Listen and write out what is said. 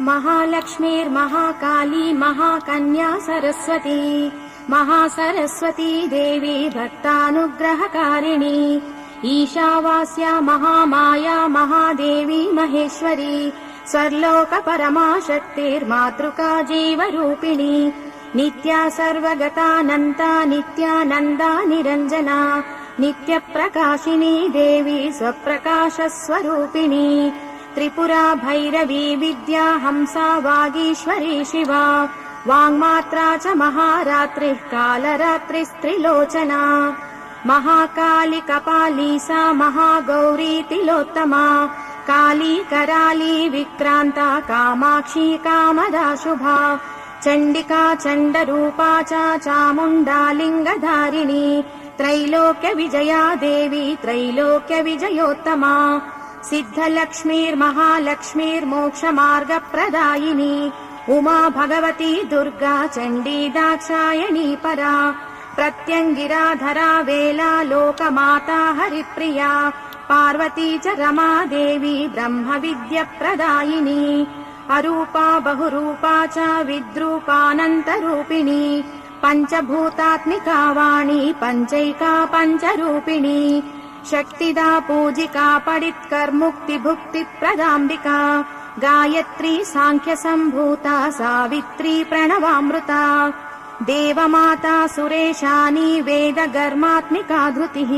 महालक्ष्मीर्महाकाली महाकन्या सरस्वती महासरस्वती देवी भक्तानुग्रहकारिणी ईशावास्या महामाया महादेवी महेश्वरी स्वर्लोकपरमाशक्तिर्मातृका जीवरूपिणी नित्या सर्वगतानन्ता नित्यानन्दा निरञ्जना नित्यप्रकाशिनी देवी स्वप्रकाशस्वरूपिणी त्रिपुरा भैरवी विद्या हंसा वागीश्वरी शिवा वाङ्मात्रा च महारात्रिः कालरात्रिस्त्रिलोचना महाकाली कपाली सा महागौरी तिलोत्तमा काली कराली विक्रान्ता कामाक्षी कामदा शुभा चण्डिका चण्डरूपा च चामुण्डा लिङ्गधारिणी त्रैलोक्य विजया देवी त्रैलोक्य विजयोत्तमा सिद्धलक्ष्मीर्महालक्ष्मीर्मोक्षमार्गप्रदायिनी उमा भगवती दुर्गा चण्डी दाक्षायणी परा प्रत्यङ्गिराधरा वेला लोकमाता हरिप्रिया पार्वती च रमा देवी ब्रह्मविद्यप्रदायिनी अरूपा बहुरूपा च विद्रूपानन्तरूपिणी पञ्चभूतात्मिका वाणी पञ्चैका पञ्चरूपिणी शक्तिदा पूजिका पडित्कर्मुक्तिभुक्तिप्रदाम्बिका गायत्री साङ्ख्यसम्भूता सावित्री प्रणवामृता देवमाता सुरेशानी वेदगर्मात्मिका धृतिः